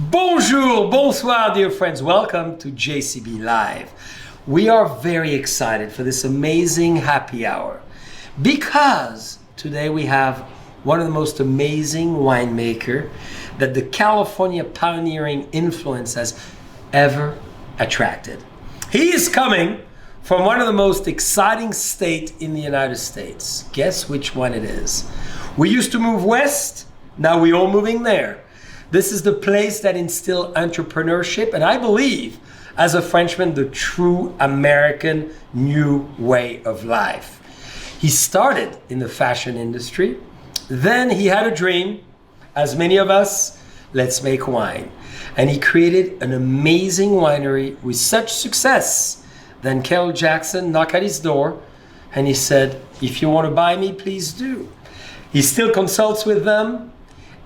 Bonjour, bonsoir, dear friends. Welcome to JCB Live. We are very excited for this amazing happy hour because today we have one of the most amazing winemaker that the California pioneering influence has ever attracted. He is coming from one of the most exciting states in the United States. Guess which one it is? We used to move west, now we're all moving there. This is the place that instilled entrepreneurship, and I believe, as a Frenchman, the true American new way of life. He started in the fashion industry, then he had a dream, as many of us, let's make wine. And he created an amazing winery with such success. Then Carol Jackson knocked at his door, and he said, if you want to buy me, please do. He still consults with them,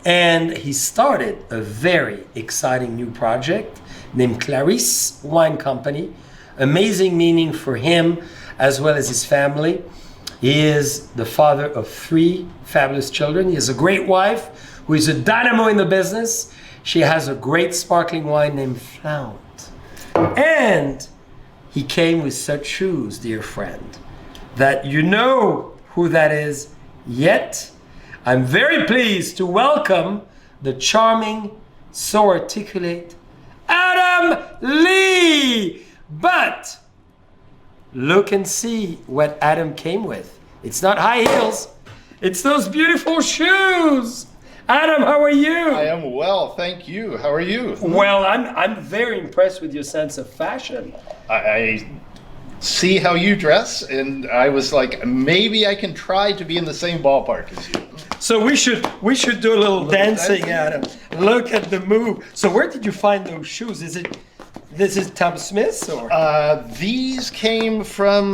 and he started a very exciting new project named Clarice Wine Company. Amazing meaning for him as well as his family. He is the father of 3 fabulous children. He has a great wife who is a dynamo in the business. She has a great sparkling wine named Flaunt. And he came with such shoes, dear friend, that you know who that is yet. I'm very pleased to welcome the charming, so articulate Adam Lee. But look and see what Adam came with. It's not high heels, it's those beautiful shoes. Adam, how are you? I am well, thank you. How are you? Well, I'm very impressed with your sense of fashion. I see how you dress, and I was like, maybe I can try to be in the same ballpark as you. So we should do a little dancing, Adam. Look at the move. So where did you find those shoes? This is Tom Smith's or? These came from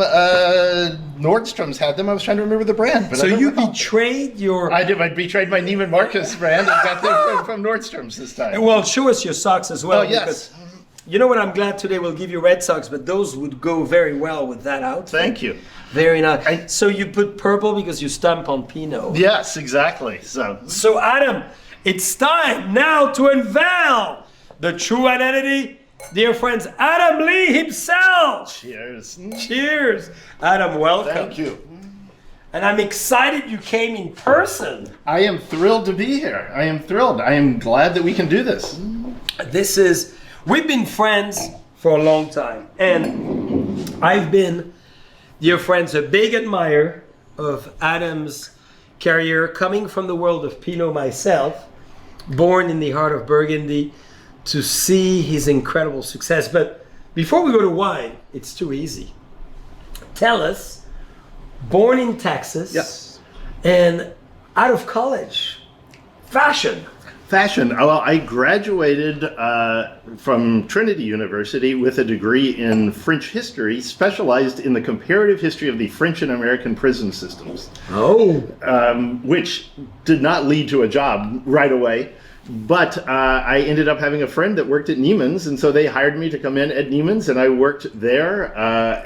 Nordstrom's had them. I was trying to remember the brand. But so you betrayed your... I did. I betrayed my Neiman Marcus brand and got them from Nordstrom's this time. Well, show us your socks as well. Oh, yes. Because you know what? I'm glad today we'll give you red socks, but those would go very well with that outfit. Thank you. Very nice. So you put purple because you stamp on Pinot. Yes, exactly. So Adam, it's time now to unveil the true identity. Dear friends, Adam Lee himself. Cheers. Cheers. Adam, welcome. Thank you. And I'm excited you came in person. I am thrilled to be here. I am thrilled. I am glad that we can do this. We've been friends for a long time. And I've been, dear friends, a big admirer of Adam's career, coming from the world of Pinot myself, born in the heart of Burgundy, to see his incredible success. But before we go to wine, it's too easy. Tell us, born in Texas, Yes. and out of college, fashion. Well, I graduated from Trinity University with a degree in French history, specialized in the comparative history of the French and American prison systems. Oh. Which did not lead to a job right away. But I ended up having a friend that worked at Neiman's, and so they hired me to come in at Neiman's, and I worked there,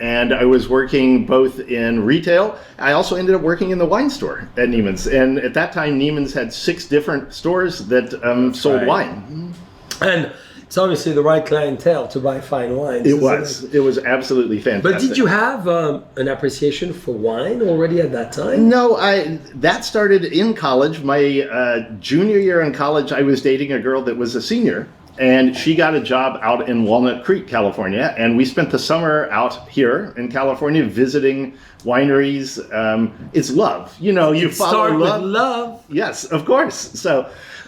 and I was working both in retail. I also ended up working in the wine store at Neiman's, and at that time Neiman's had 6 different stores that sold wine. And it's obviously the right clientele to buy fine wines. It was absolutely fantastic. But did you have an appreciation for wine already at that time? No, that started in college. My junior year in college, I was dating a girl that was a senior, and she got a job out in Walnut Creek, California, and we spent the summer out here in California visiting wineries. It's love, you follow love. With love. Yes, of course.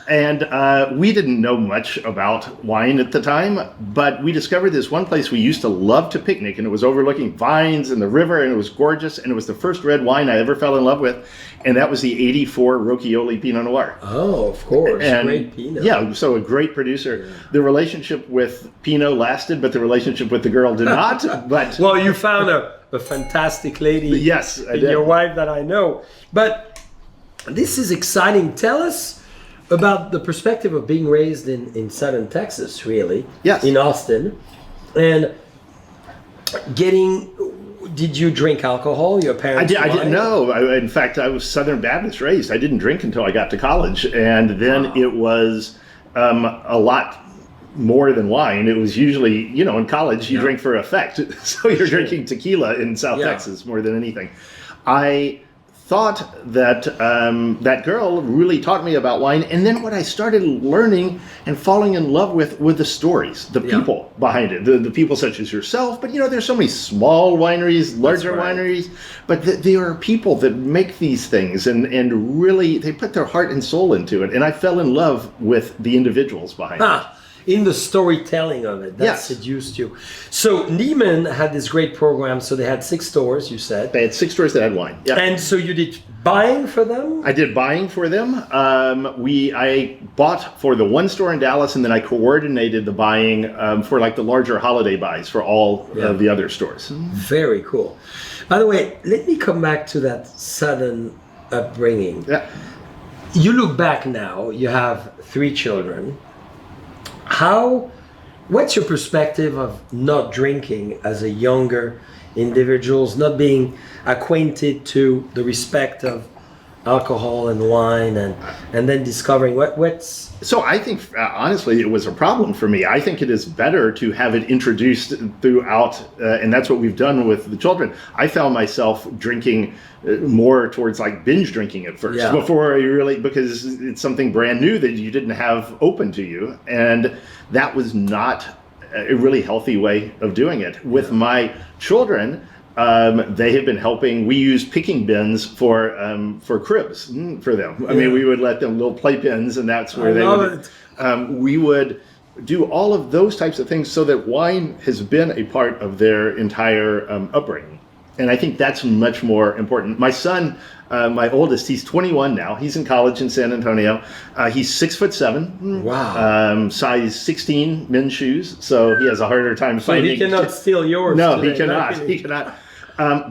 And we didn't know much about wine at the time, but we discovered this one place we used to love to picnic, and it was overlooking vines and the river, and it was gorgeous, and it was the first red wine I ever fell in love with, and that was the 84 Rocchioli Pinot Noir. Oh, of course. And great Pinot. Yeah, so a great producer. Yeah. The relationship with Pinot lasted, but the relationship with the girl did not. But well, you found a fantastic lady. Yes, I did. Your wife that I know. But this is exciting. Tell us about the perspective of being raised in southern Texas, really. Yes. In Austin. And did you drink alcohol? Your parents? I didn't know. In fact, I was Southern Baptist raised. I didn't drink until I got to college. And then it was a lot more than wine. It was usually, in college you drink for effect. So you're drinking tequila in South Texas more than anything. I thought that that girl really taught me about wine, and then what I started learning and falling in love with were the stories, the people behind it, the people such as yourself. But there's so many small wineries, larger wineries, but there are people that make these things and really they put their heart and soul into it. And I fell in love with the individuals behind it. In the storytelling of it, that seduced you. So Neiman had this great program. So they had 6 stores, you said. They had 6 stores that had wine. Yeah. And so you did buying for them? I did buying for them. I bought for the one store in Dallas, and then I coordinated the buying for like the larger holiday buys for all of the other stores. Very cool. By the way, let me come back to that sudden upbringing. Yeah. You look back now, you have 3 children. What's your perspective of not drinking as a younger individuals, not being acquainted to the respect of alcohol and wine, and then discovering what's... So I think, honestly, it was a problem for me. I think it is better to have it introduced throughout, and that's what we've done with the children. I found myself drinking more towards like binge drinking at first, before I really, because it's something brand new that you didn't have open to you. And that was not a really healthy way of doing it. With my children, they have been helping. We use picking bins for cribs for them. I mean, we would let them little playpens, and that's where they would. We would do all of those types of things so that wine has been a part of their entire upbringing. And I think that's much more important. My son, my oldest, he's 21 now. He's in college in San Antonio. He's 6'7". Wow. Size 16 men's shoes. So he has a harder time finding. So he cannot steal yours. No, today. he cannot. He cannot.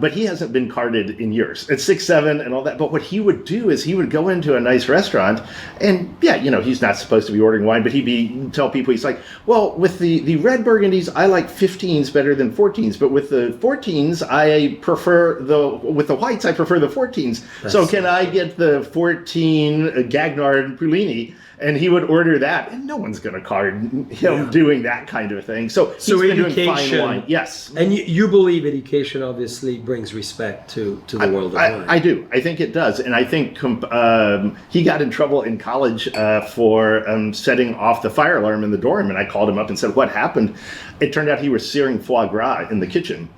But he hasn't been carded in years. At 6'7" and all that. But what he would do is he would go into a nice restaurant, and he's not supposed to be ordering wine, but he'd tell people, he's like, well, with the red Burgundies, I like 15s better than 14s, but with the 14s, with the whites, I prefer the 14s. So can I get the 14 Gagnard Pulini? And he would order that, and no one's going to card him doing that kind of thing. So he's been doing fine wine. Yes. And you believe education obviously brings respect to the world of wine. I do. I think it does. And I think he got in trouble in college for setting off the fire alarm in the dorm. And I called him up and said, what happened? It turned out he was searing foie gras in the kitchen.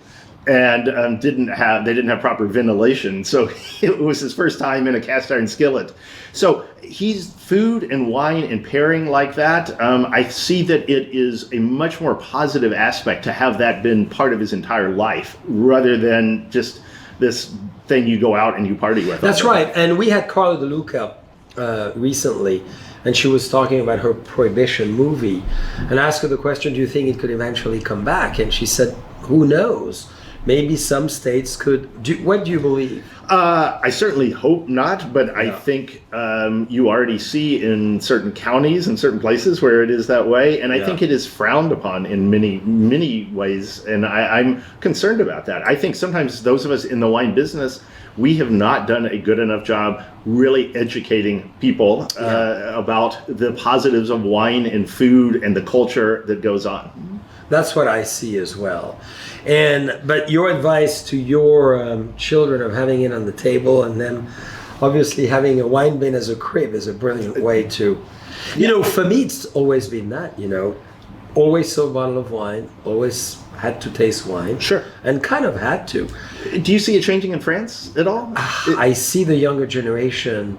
And they didn't have proper ventilation, so it was his first time in a cast iron skillet. So he's food and wine and pairing like that. I see that it is a much more positive aspect to have that been part of his entire life, rather than just this thing you go out and you party with. That's right. And we had Carla DeLuca recently, and she was talking about her Prohibition movie, and I asked her the question, do you think it could eventually come back? And she said, who knows? Maybe some states could. What do you believe? I certainly hope not, but I think you already see in certain counties and certain places where it is that way, and I think it is frowned upon in many, many ways, and I'm concerned about that. I think sometimes those of us in the wine business, we have not done a good enough job really educating people about the positives of wine and food and the culture that goes on. That's what I see as well. But your advice to your children of having it on the table, and them obviously having a wine bin as a crib, is a brilliant way to, for me it's always been that, always saw a bottle of wine, always had to taste wine. Sure. And kind of had to. Do you see it changing in France at all? I see the younger generation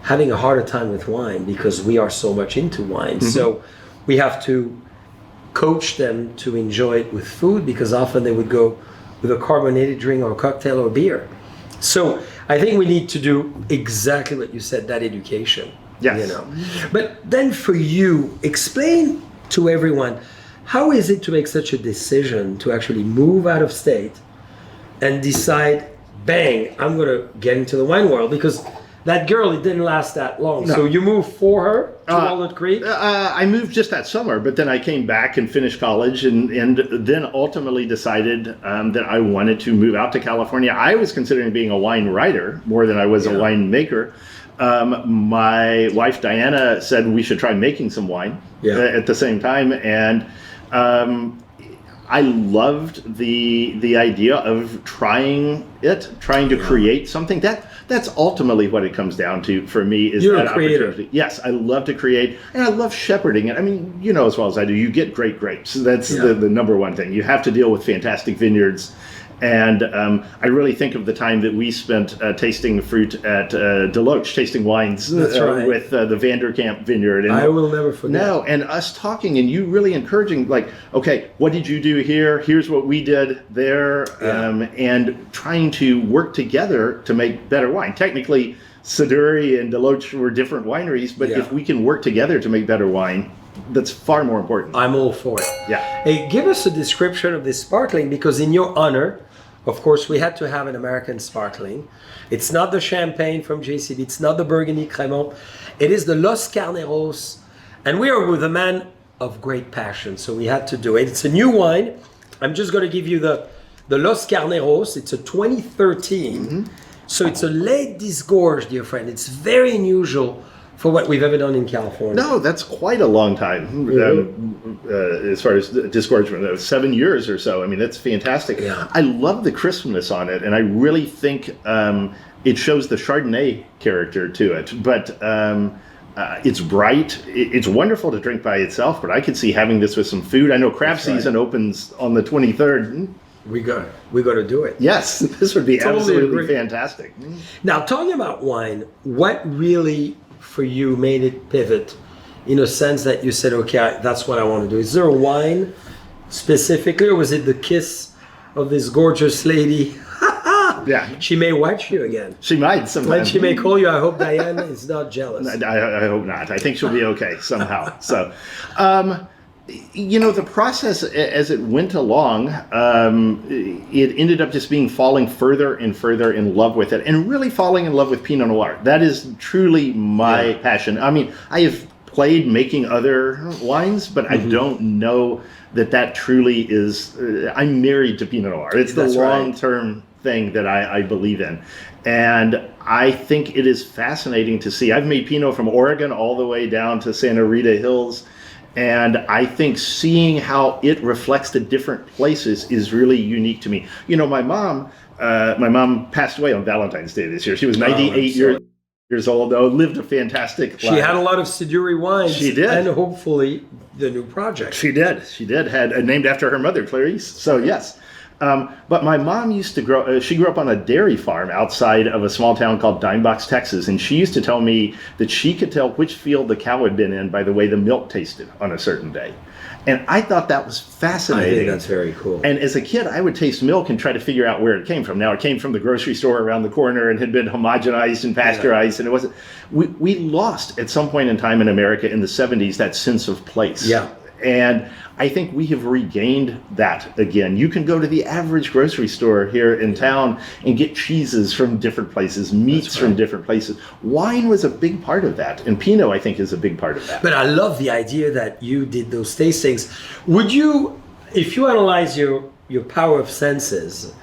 having a harder time with wine because we are so much into wine. Mm-hmm. So we have to coach them to enjoy it with food, because often they would go with a carbonated drink or a cocktail or beer. So I think we need to do exactly what you said, that education. Yes. But then for you, explain to everyone, how is it to make such a decision to actually move out of state and decide, bang, I'm going to get into the wine world? Because that girl, it didn't last that long. No. So you moved for her to Walnut Creek? I moved just that summer, but then I came back and finished college, and then ultimately decided that I wanted to move out to California. I was considering being a wine writer more than I was a wine maker. My wife Diana said we should try making some wine at the same time, and I loved the idea of trying to create something. That's ultimately what it comes down to for me, is You're that a creator. opportunity. Yes, I love to create, and I love shepherding it. I mean, you know as well as I do, you get great grapes. That's the number one thing. You have to deal with fantastic vineyards. And I really think of the time that we spent tasting fruit at Deloach, tasting wines with the Vanderkamp vineyard. And I will never forget. No, and us talking and you really encouraging, like, okay, what did you do here? Here's what we did there. And trying to work together to make better wine. Technically, Siduri and Deloach were different wineries, but if we can work together to make better wine, that's far more important. I'm all for it. Yeah. Hey, give us a description of this sparkling, because in your honor, of course, we had to have an American sparkling. It's not the champagne from JCB. It's not the Burgundy Cremant. It is the Los Carne Rose. And we are with a man of great passion, so we had to do it. It's a new wine. I'm just going to give you the Los Carne Rose. It's a 2013. So it's a late disgorge, dear friend. It's very unusual for what we've ever done in California. No, that's quite a long time as far as disgorgement. 7 years or so. I mean, that's fantastic. Yeah. I love the crispness on it, and I really think it shows the Chardonnay character to it. But it's bright. It's wonderful to drink by itself, but I could see having this with some food. I know craft season opens on the 23rd. We got to do it. Yes, this would be Totally absolutely agree. fantastic. Now, talking about wine, what really for you made it pivot in a sense that you said, okay, that's what I want to do? Is there a wine specifically, or was it the kiss of this gorgeous lady? Yeah. She may watch you again. She might sometime. And she may call you. I hope Diane is not jealous. I hope not. I think she'll be okay somehow. So, the process as it went along, it ended up just being falling further and further in love with it, and really falling in love with Pinot Noir. That is truly my passion. I mean, I have played making other wines, but I don't know that truly is. I'm married to Pinot Noir. It's the long-term thing that I believe in. And I think it is fascinating to see. I've made Pinot from Oregon all the way down to Santa Rita Hills. And I think seeing how it reflects the different places is really unique to me. You know, my mom passed away on Valentine's Day this year. She was 98 years old, though, lived a fantastic life. She had a lot of Siduri wines. She did. And hopefully the new project. She did. Had named after her mother, Clarice. So, yes. But my mom used to she grew up on a dairy farm outside of a small town called Dimebox, Texas. And she used to tell me that she could tell which field the cow had been in by the way the milk tasted on a certain day. And I thought that was fascinating. I think that's very cool. And as a kid, I would taste milk and try to figure out where it came from. Now, it came from the grocery store around the corner and had been homogenized and pasteurized. And it wasn't. We lost at some point in time in America in the 70s that sense of place. Yeah. And I think we have regained that again. You can go to the average grocery store here in town and get cheeses from different places, meats from different places. Wine was a big part of that. And Pinot, I think, is a big part of that. But I love the idea that you did those tastings. Would you, if you analyze your power of senses,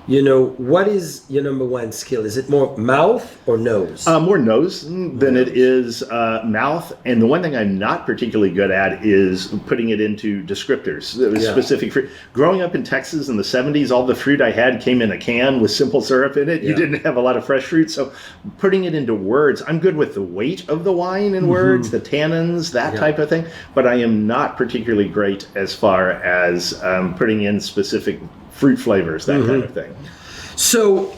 what is your number one skill? Is it more mouth or nose? More nose than it is mouth. And the one thing I'm not particularly good at is putting it into descriptors, specific fruit. Growing up in Texas in the 70s, all the fruit I had came in a can with simple syrup in it. You didn't have a lot of fresh fruit. So putting it into words, I'm good with the weight of the wine in words, the tannins, that type of thing. But I am not particularly great as far as putting in specific fruit flavors, that kind of thing. So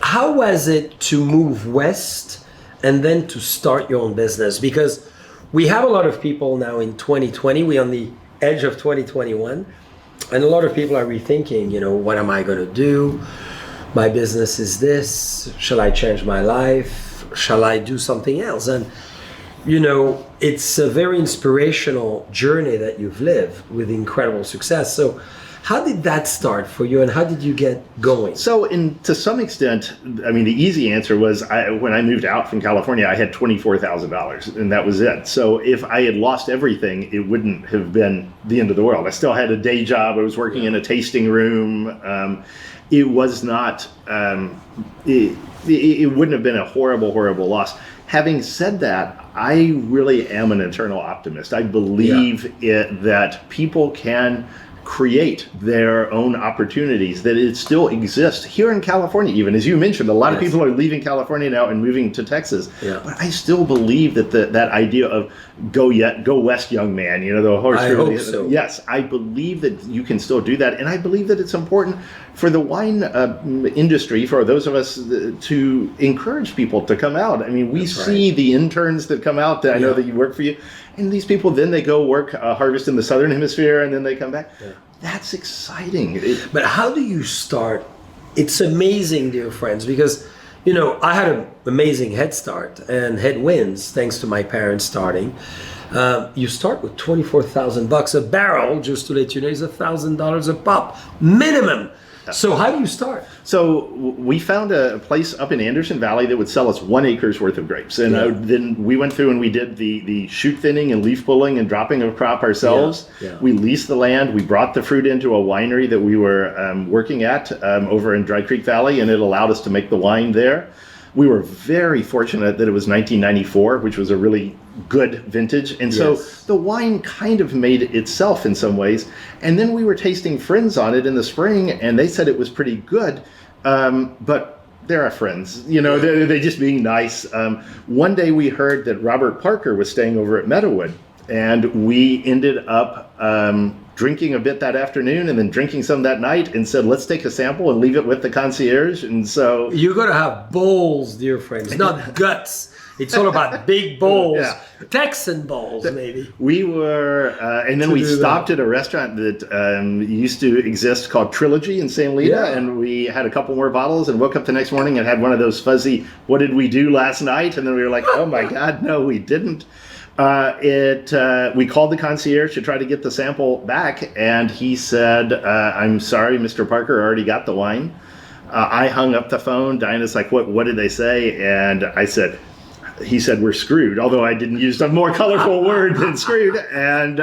how was it to move west and then to start your own business? Because we have a lot of people now in 2020, we're on the edge of 2021, and a lot of people are rethinking, what am I going to do? My business is this. Shall I change my life? Shall I do something else? And, it's a very inspirational journey that you've lived with incredible success. So How did that start for you, and how did you get going? So, to some extent, I mean, the easy answer was when I moved out from California, I had $24,000, and that was it. So, if I had lost everything, it wouldn't have been the end of the world. I still had a day job. I was working in a tasting room. It was not. It wouldn't have been a horrible, horrible loss. Having said that, I really am an eternal optimist. I believe that people can create their own opportunities, that it still exists here in California. Even as you mentioned, a lot of people are leaving California now and moving to Texas. But I still believe that that idea of go west, young man, the horse. I hope so. Yes, I believe that you can still do that, and I believe that it's important for the wine industry, for those of us to encourage people to come out. I mean, we see the interns that come out. That I know that you work for you. And these people, then they go work, harvest in the Southern Hemisphere, and then they come back. That's exciting. But how do you start? It's amazing, dear friends, because, I had an amazing head start and headwinds, thanks to my parents starting. You start with $24,000 a barrel, just to let you know, is $1,000 a pop, minimum. So how do you start? So we found a place up in Anderson Valley that would sell us 1 acre's worth of grapes. And then we went through and we did the shoot thinning and leaf pulling and dropping of crop ourselves. We leased the land. We brought the fruit into a winery that we were working at over in Dry Creek Valley, and it allowed us to make the wine there. We were very fortunate that it was 1994, which was a really good vintage. And so the wine kind of made itself in some ways. And then we were tasting friends on it in the spring, and they said it was pretty good. But they're our friends, they're just being nice. One day we heard that Robert Parker was staying over at Meadowood, and we ended up drinking a bit that afternoon and then drinking some that night, and said, let's take a sample and leave it with the concierge. And so you're going to have bowls, dear friends, not guts. It's all about big bowls, Texan bowls, maybe. We were, and then we stopped at a restaurant that used to exist called Trilogy in San Lita, and we had a couple more bottles and woke up the next morning and had one of those fuzzy, what did we do last night? And then we were like, oh my God, no, we didn't. We called the concierge to try to get the sample back, and he said, I'm sorry, Mr. Parker already got the wine. I hung up the phone. Diana's like, what did they say? And he said, we're screwed, although I didn't use a more colorful word than screwed. And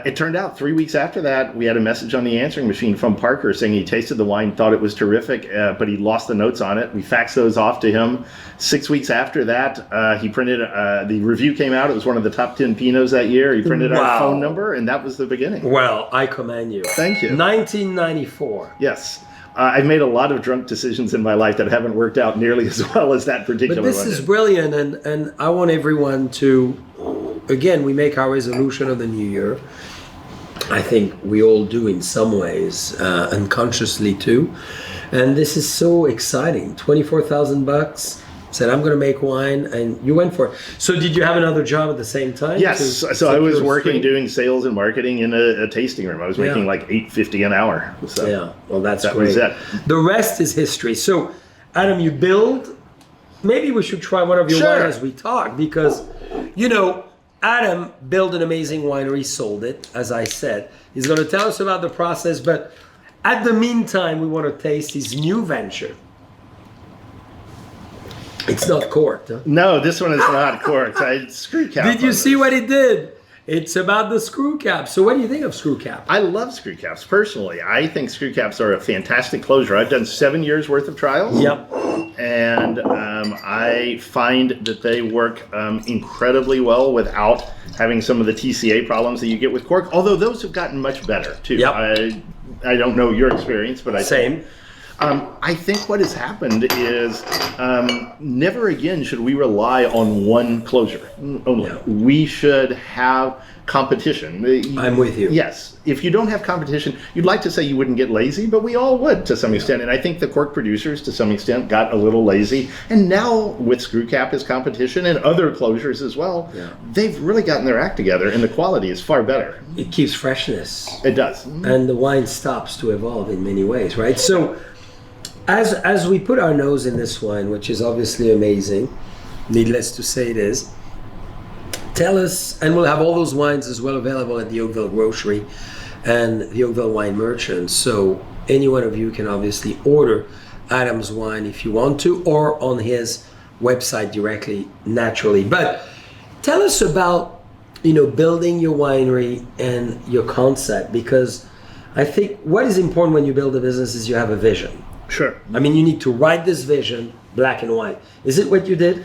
it turned out 3 weeks after that, we had a message on the answering machine from Parker saying he tasted the wine, thought it was terrific, but he lost the notes on it. We faxed those off to him. 6 weeks after that, he printed, the review came out. It was one of the top 10 Pinots that year. He printed our phone number, and that was the beginning. Well, I commend you. Thank you. 1994. Yes. I've made a lot of drunk decisions in my life that haven't worked out nearly as well as that particular one. But this is brilliant, and I want everyone to, again, we make our resolution of the new year. I think we all do in some ways, unconsciously too. And this is so exciting. $24,000. Said, I'm going to make wine, and you went for it. So did you have another job at the same time? Yes. So I was working doing sales and marketing in a tasting room. I was making like $8.50 an hour. So well, that great. Was it. The rest is history. So, Adam, you build. Maybe we should try one of your wine as we talk, because, Adam built an amazing winery, sold it, as I said. He's going to tell us about the process, but at the meantime, we want to taste his new venture. It's not corked, huh? No, this one is not corked. I screw cap. Did you see what he did? It's about the screw cap. So what do you think of screw cap? I love screw caps, personally. I think screw caps are a fantastic closure. I've done 7 years worth of trials. Yep. And I find that they work incredibly well without having some of the TCA problems that you get with cork, although those have gotten much better, too. Yep. I don't know your experience, but Same. I think what has happened is never again should we rely on one closure only. Yeah. We should have competition. I'm with you. Yes. If you don't have competition, you'd like to say you wouldn't get lazy, but we all would to some extent. And I think the cork producers to some extent got a little lazy. And now with screw cap as competition and other closures as well, they've really gotten their act together, and the quality is far better. It keeps freshness. It does. And the wine stops to evolve in many ways, right? So as we put our nose in this wine, which is obviously amazing, needless to say it is, tell us, and we'll have all those wines as well available at the Oakville Grocery. and the Oakville Wine Merchant. So any one of you can obviously order Adam's wine if you want to, or on his website directly, naturally. But tell us about, building your winery and your concept, because I think what is important when you build a business is you have a vision. Sure. I mean, you need to write this vision black and white. Is it what you did?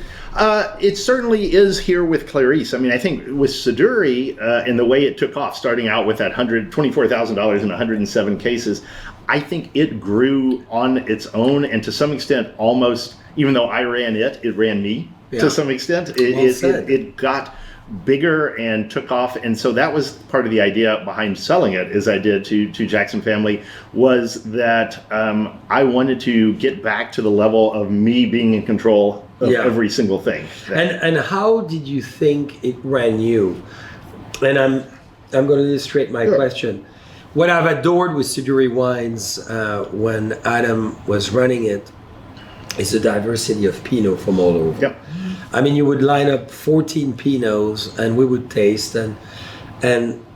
It certainly is here with Clarice. I mean, I think with Siduri, and the way it took off, starting out with that $24,000 in 107 cases, I think it grew on its own, and to some extent, almost, even though I ran it ran me to some extent. It got bigger and took off, and so that was part of the idea behind selling it, as I did to Jackson Family, was that I wanted to get back to the level of me being in control of every single thing. And how did you think it ran you? And I'm going to illustrate my question. What I've adored with Siduri Wines when Adam was running it is the diversity of Pinot from all over. Yep. I mean, you would line up 14 Pinots and we would taste and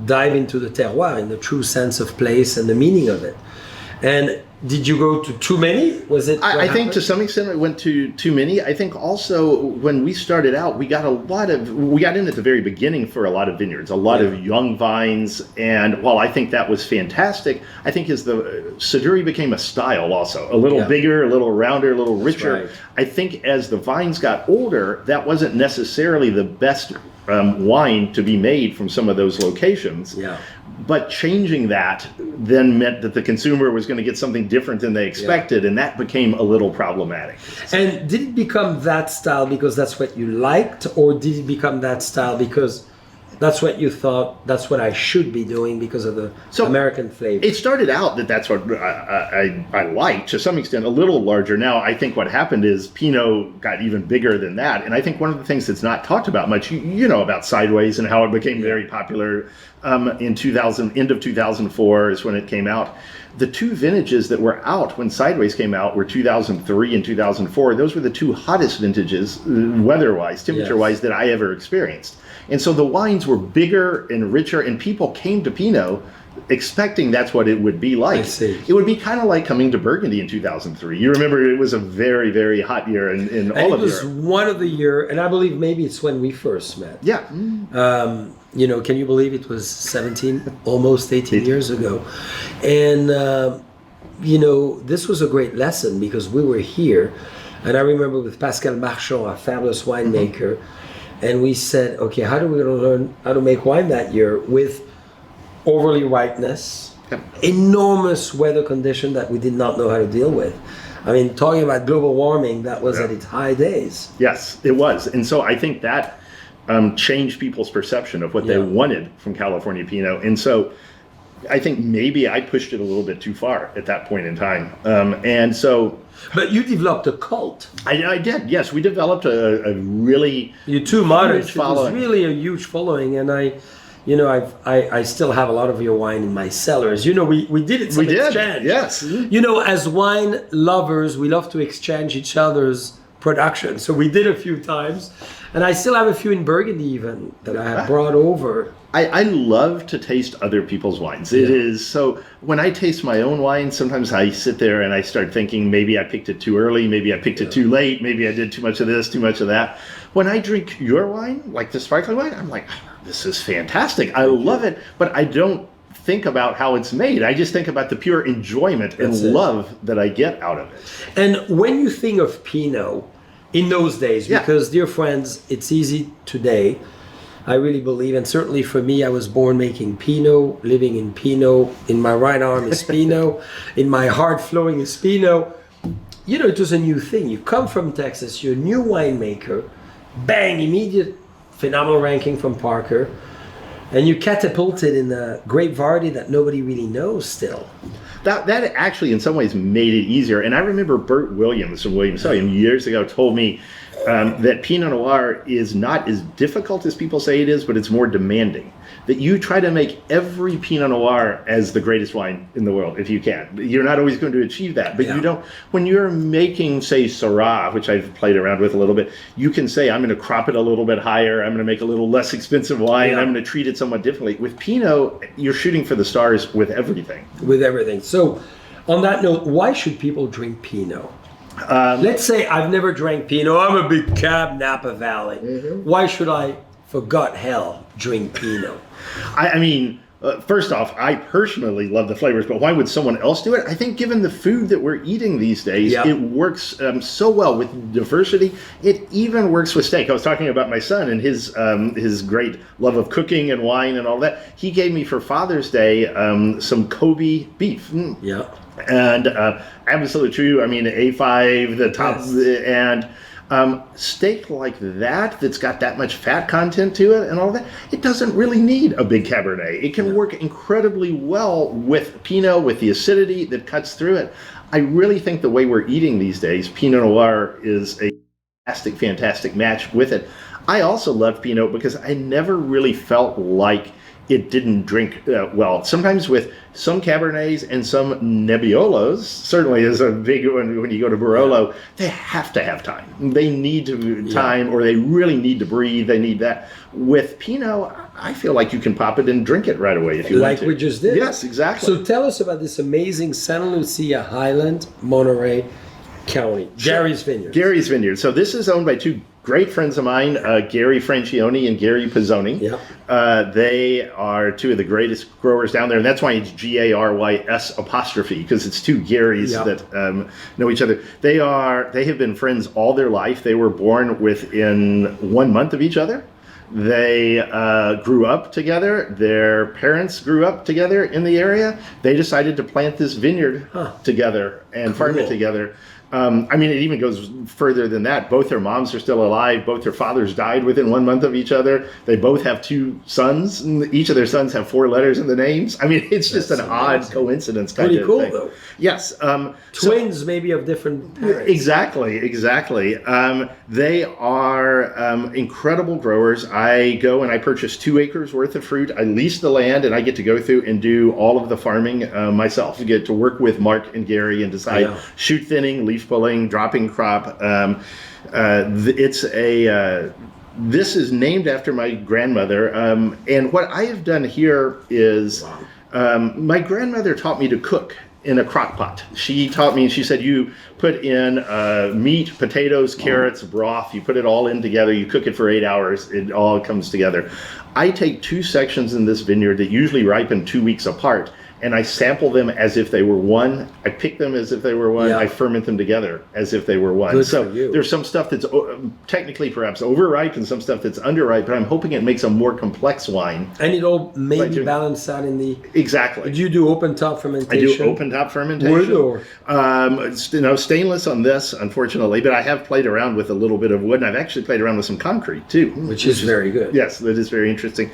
dive into the terroir in the true sense of place and the meaning of it. And did you go to too many? Was it? I think to some extent I went to too many. I think also when we started out, we got in at the very beginning for a lot of vineyards, a lot of young vines. And while I think that was fantastic, I think as the Siduri became a style also, a little bigger, a little rounder, a little richer. Right. I think as the vines got older, that wasn't necessarily the best wine to be made from some of those locations. Yeah. But changing that then meant that the consumer was going to get something different than they expected, and that became a little problematic. And did it become that style because that's what you liked, or did it become that style because that's what you thought, that's what I should be doing because of the American flavor? It started out that's what I liked, to some extent, a little larger. Now, I think what happened is Pinot got even bigger than that. And I think one of the things that's not talked about much, you know about Sideways and how it became very popular in 2000, end of 2004 is when it came out. The two vintages that were out when Sideways came out were 2003 and 2004. Those were the two hottest vintages, weather-wise, temperature-wise, that I ever experienced. And so the wines were bigger and richer, and people came to Pinot expecting that's what it would be like. I see. It would be kind of like coming to Burgundy in 2003. You remember it was a very, very hot year in all of Europe. It was one of the year, and I believe maybe it's when we first met. Yeah. Can you believe it was 17, almost 18 years ago? And, this was a great lesson because we were here. And I remember with Pascal Marchand, a fabulous winemaker, and we said, okay, how do we learn how to make wine that year with overly ripeness, enormous weather condition that we did not know how to deal with. I mean, talking about global warming, that was at its high days. Yes, it was. And so I think that changed people's perception of what they wanted from California Pinot. And so I think maybe I pushed it a little bit too far at that point in time. But you developed a cult. I did, yes. We developed a really You two modern. huge It was really a huge following, and I still have a lot of your wine in my cellars. We did it. We did, exchange. yes. As wine lovers, we love to exchange each other's production. So we did a few times, and I still have a few in Burgundy even that I have brought over. I love to taste other people's wines. It is so, when I taste my own wine, sometimes I sit there and I start thinking maybe I picked it too early, maybe I picked it too late, maybe I did too much of this, too much of that. When I drink your wine, like the sparkling wine, I'm like, this is fantastic. I love it, but I don't think about how it's made. I just think about the pure enjoyment and love that I get out of it. And when you think of Pinot in those days, because dear friends, it's easy today, I really believe, and certainly for me, I was born making Pinot, living in Pinot. In my right arm is Pinot. In my heart flowing is Pinot. It was a new thing. You come from Texas, you're a new winemaker, bang, immediate phenomenal ranking from Parker, and you catapulted in a grape variety that nobody really knows still. That actually in some ways made it easier. And I remember Bert Williams from Williams years ago told me that Pinot Noir is not as difficult as people say it is, but it's more demanding. That you try to make every Pinot Noir as the greatest wine in the world, if you can. You're not always going to achieve that, but you don't. When you're making, say, Syrah, which I've played around with a little bit, you can say, I'm going to crop it a little bit higher, I'm going to make a little less expensive wine, I'm going to treat it somewhat differently. With Pinot, you're shooting for the stars with everything. With everything. So, on that note, why should people drink Pinot? Let's say I've never drank Pinot. I'm a big cab, Napa Valley. Why should I, for gut hell, drink Pinot? I mean, first off, I personally love the flavors, but why would someone else do it? I think given the food that we're eating these days, it works so well with diversity. It even works with steak. I was talking about my son and his great love of cooking and wine and all that. He gave me for Father's Day some Kobe beef. Yeah. And absolutely true. I mean, A5, the top, and steak like that's got that much fat content to it and all that, it doesn't really need a big Cabernet. It can work incredibly well with Pinot, with the acidity that cuts through it. I really think the way we're eating these days, Pinot Noir is a fantastic match with it. I also love Pinot because I never really felt like it didn't drink well. Sometimes with some Cabernets and some Nebbiolos, certainly is a big one when you go to Barolo, they have to have time. They need time, or they really need to breathe. They need that. With Pinot, I feel like you can pop it and drink it right away if you want to. Like we just did. Yes, exactly. So tell us about this amazing Santa Lucia Highland, Monterey County, Gary's Vineyard. Gary's Vineyard. So this is owned by two great friends of mine, Gary Francione and Gary Pizzoni. They are two of the greatest growers down there, and that's why it's Garys apostrophe, because it's two Garys that know each other. They have been friends all their life. They were born within 1 month of each other. They grew up together. Their parents grew up together in the area. They decided to plant this vineyard together and farm it together. I mean, it even goes further than that. Both their moms are still alive. Both their fathers died within 1 month of each other. They both have two sons. And each of their sons have 4 letters in the names. I mean, it's just an odd coincidence kind of thing. Pretty cool, though. Yes. Twins, maybe of different parents. Exactly. They are incredible growers. I go and I purchase 2 acres worth of fruit. I lease the land, and I get to go through and do all of the farming myself. I get to work with Mark and Gary and decide shoot thinning, leaf pulling, dropping crop. This is named after my grandmother. And what I have done here is my grandmother taught me to cook in a crock pot. She taught me, she said, you put in meat, potatoes, carrots, broth, you put it all in together, you cook it for 8 hours, it all comes together. I take 2 sections in this vineyard that usually ripen 2 weeks apart, and I sample them as if they were one. I pick them as if they were one. I ferment them together as if they were one. Good so for you. There's some stuff that's technically perhaps overripe and some stuff that's underripe, but I'm hoping it makes a more complex wine. And it all maybe balance out in the... Exactly. Do you do open top fermentation? I do open top fermentation. Wood or? Stainless on this, unfortunately, but I have played around with a little bit of wood, and I've actually played around with some concrete too. Which is very good. Yes, that is very interesting.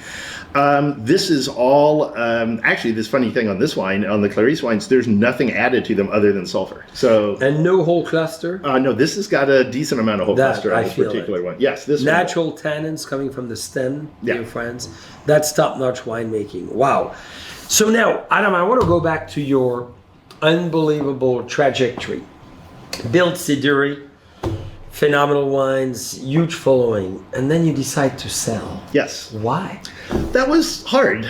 This is all, actually, this funny thing on this wine, on the Clarice wines, there's nothing added to them other than sulfur. So and no whole cluster? No, this has got a decent amount of whole cluster on this particular one. Yes, this natural tannins coming from the stem, dear friends. That's top-notch winemaking. Wow. So now, Adam, I want to go back to your unbelievable trajectory. Built Siduri, phenomenal wines, huge following, and then you decide to sell. Yes. Why? That was hard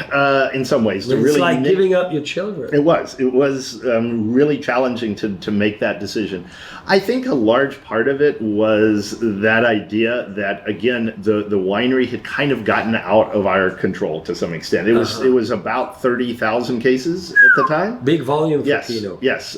in some ways. It's like giving up your children. It was really challenging to make that decision. I think a large part of it was that idea that, again, the winery had kind of gotten out of our control to some extent. It was about 30,000 cases at the time. Big volume for Pinot. Yes,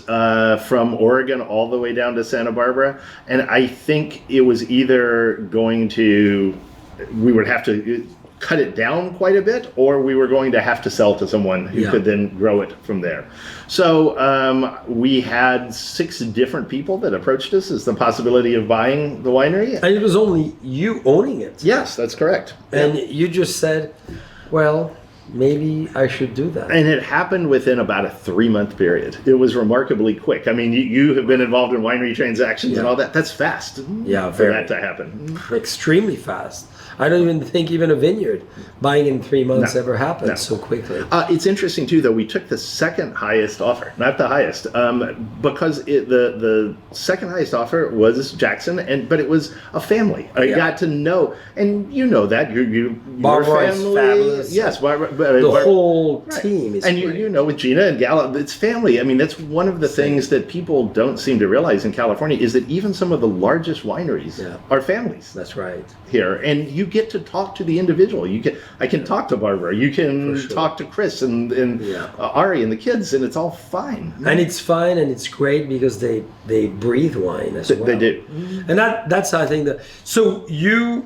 from Oregon all the way down to Santa Barbara. And I think it was either we would have to cut it down quite a bit, or we were going to have to sell to someone who could then grow it from there. So we had 6 different people that approached us as the possibility of buying the winery. And it was only you owning it. Yes, that's correct. And you just said, well, maybe I should do that. And it happened within about a 3-month period. It was remarkably quick. I mean, you have been involved in winery transactions and all that. That's fast. Yeah, for that to happen. Extremely fast. I don't even think even a vineyard buying in 3 months ever happened so quickly. It's interesting too, though. We took the second highest offer, not the highest, because the second highest offer was Jackson, but it was a family. I got to know, and you know that your Barbara family, is fabulous. yes, The whole team is and great. you know, with Gina and Gala, it's family. I mean, that's one of the things that people don't seem to realize in California is that even some of the largest wineries are families. That's right. Here, and you get to talk to the individual. I can talk to Barbara. You can talk to Chris and Ari and the kids, and it's all fine. And it's fine, and it's great because they breathe wine as well. They do, and that's I think that. So you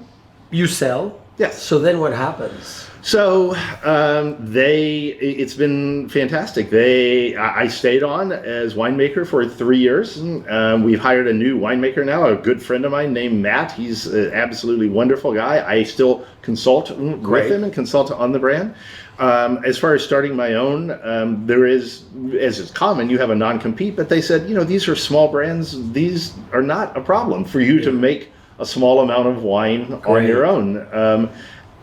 sell. Yes. So then what happens? So it's been fantastic. I stayed on as winemaker for 3 years. We've hired a new winemaker now, a good friend of mine named Matt. He's an absolutely wonderful guy. I still consult with him and consult on the brand. As far as starting my own, there is, as is common, you have a non-compete, but they said, these are small brands. These are not a problem for you to make a small amount of wine on your own.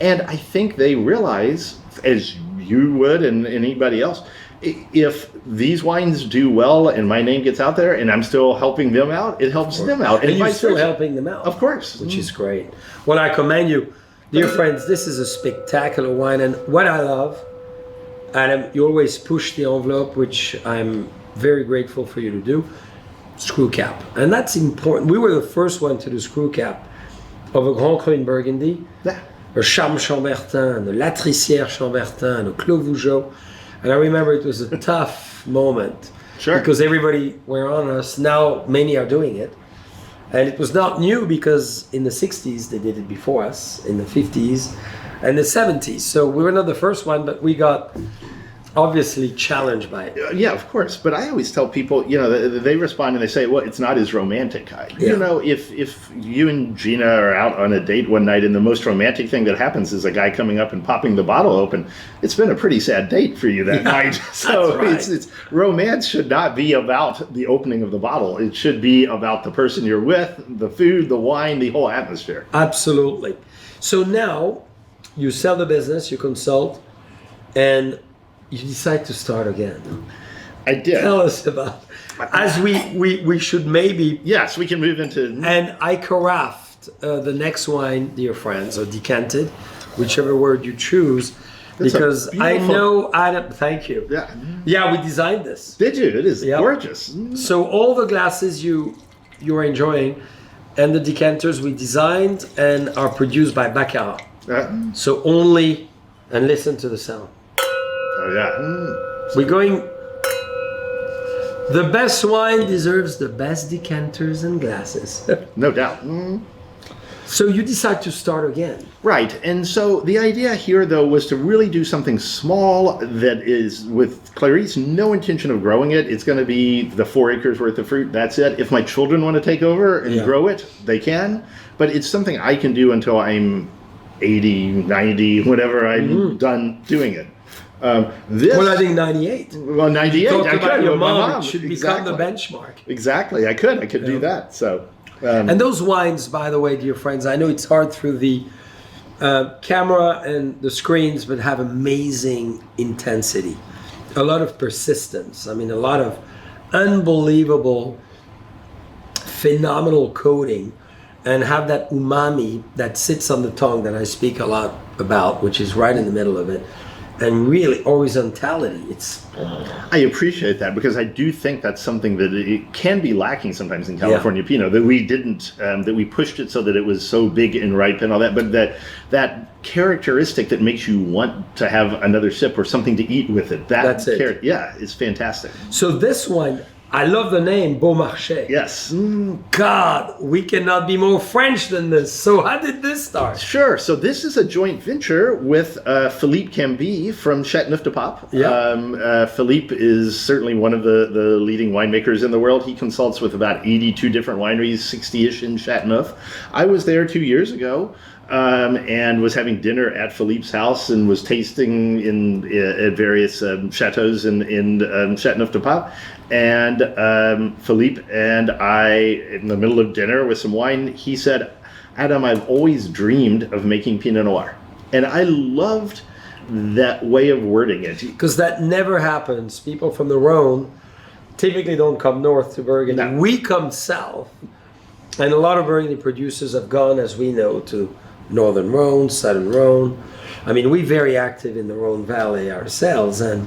And I think they realize, as you would and anybody else, if these wines do well and my name gets out there and I'm still helping them out, it helps them out. And you're still helping them out. Of course. Which is great. Well, I commend you. Dear friends, this is a spectacular wine. And what I love, Adam, you always push the envelope, which I'm very grateful for you to do, screw cap. And that's important. We were the first one to do screw cap of a Grand Cru in Burgundy. Le Charme Chambertin, the Latricière Chambertin, the Clos Vougeot. And I remember it was a tough moment. Sure. Because everybody were on us. Now many are doing it. And it was not new because in the 60s they did it before us, in the 50s and the 70s. So we were not the first one, but we got obviously challenged by it. Yeah, of course. But I always tell people, they respond and they say, well, it's not as romantic. If you and Gina are out on a date one night and the most romantic thing that happens is a guy coming up and popping the bottle open, it's been a pretty sad date for you that night. So it's romance should not be about the opening of the bottle. It should be about the person you're with, the food, the wine, the whole atmosphere. Absolutely. So now you sell the business, you consult, and you decide to start again. I did. Tell us about, as we should maybe. Yes, we can move into. And I caraffed the next wine, dear friends, or decanted, whichever word you choose, because I know Adam. Thank you. Yeah, we designed this. Did you? It is gorgeous. So all the glasses you are enjoying, and the decanters we designed and are produced by Baccarat. So only, and listen to the sound. Oh yeah. We're going. The best wine deserves the best decanters and glasses. No doubt. So you decide to start again. Right. And so the idea here, though, was to really do something small that is, with Clarice, no intention of growing it. It's going to be the 4 acres worth of fruit. That's it. If my children want to take over and grow it, they can. But it's something I can do until I'm 80, 90, whatever I'm done doing it. Well, I think 98. Well, 98. Talk I about could. your With my mom. mom. It should become the benchmark. Exactly. I could do that. So. And those wines, by the way, dear friends, I know it's hard through the camera and the screens, but have amazing intensity, a lot of persistence. I mean, a lot of unbelievable, phenomenal coating, and have that umami that sits on the tongue that I speak a lot about, which is right in the middle of it. And really horizontality. I appreciate that, because I do think that's something that it can be lacking sometimes in California Pinot, that we didn't, that we pushed it so that it was so big and ripe and all that, but that characteristic that makes you want to have another sip or something to eat with it. That's it. Yeah, it's fantastic. So this one, I love the name, Beau Marche. Yes. God, we cannot be more French than this. So how did this start? Sure. So this is a joint venture with Philippe Cambie from Châteauneuf-du-Pape. Yeah. Philippe is certainly one of the leading winemakers in the world. He consults with about 82 different wineries, 60-ish in Châteauneuf. I was there 2 years ago. and was having dinner at Philippe's house and was tasting at various chateaus in Châteauneuf-du-Pape. And Philippe and I, in the middle of dinner with some wine, he said, Adam, I've always dreamed of making Pinot Noir. And I loved that way of wording it. Because that never happens. People from the Rhone typically don't come north to Burgundy. No. We come south. And a lot of Burgundy producers have gone, as we know, to Northern Rhone, Southern Rhone. I mean, we're very active in the Rhone Valley ourselves, and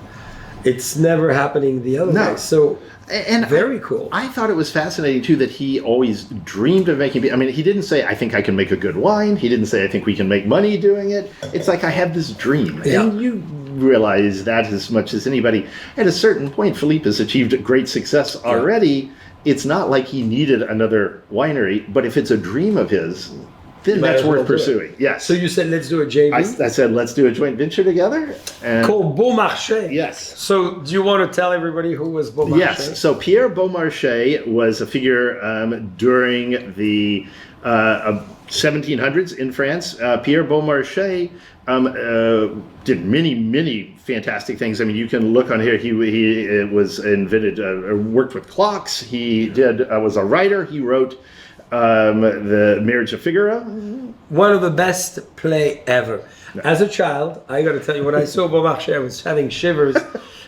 it's never happening the other way. So, and very cool. I thought it was fascinating, too, that he always dreamed of making... I mean, he didn't say, I think I can make a good wine. He didn't say, I think we can make money doing it. It's like, I have this dream. Yeah. And you realize that as much as anybody. At a certain point, Philippe has achieved great success already. It's not like he needed another winery, but if it's a dream of his, then that's worth pursuing. Yes. So you said, let's do a JV? I said, let's do a joint venture together. And called Beau Marche. Yes. So do you want to tell everybody who was Beau Marche? Yes. So Pierre Beau Marche was a figure during the 1700s in France. Pierre Beau Marche did many fantastic things. I mean, you can look on here. He was invented, worked with clocks. He was a writer. He wrote the Marriage of Figaro. One of the best play ever. As a child, I got to tell you, when I saw Beau Marche, I was having shivers.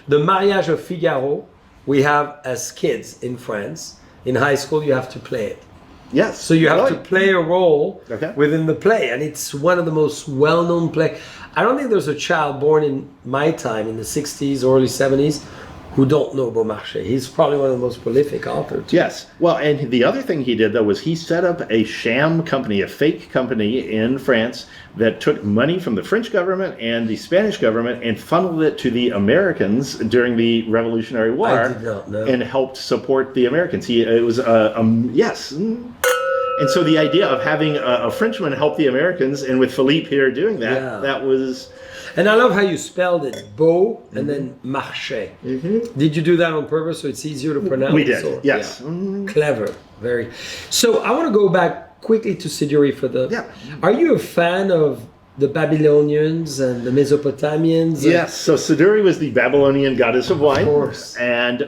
The Marriage of Figaro, we have as kids in France. In high school, you have to play it. Yes. So you have to play a role Okay. within the play, and it's one of the most well-known play. I don't think there's a child born in my time, in the 60s or early 70s, who don't know Beau Marche. He's probably one of the most prolific authors. Yes. Well, and the other thing he did, though, was he set up a sham company, a fake company in France that took money from the French government and the Spanish government and funneled it to the Americans during the Revolutionary War. I did not know. And helped support the Americans. Yes. And so the idea of having a Frenchman help the Americans, and with Philippe here doing that, Yeah. that was... And I love how you spelled it, Beau and then Marche. Did you do that on purpose so it's easier to pronounce? We did, or- yes. Yeah. Clever, very. So I want to go back quickly to Siduri for the... Yeah. Are you a fan of the Babylonians and the Mesopotamians? Yes, so Siduri was the Babylonian goddess of wine. Of course. And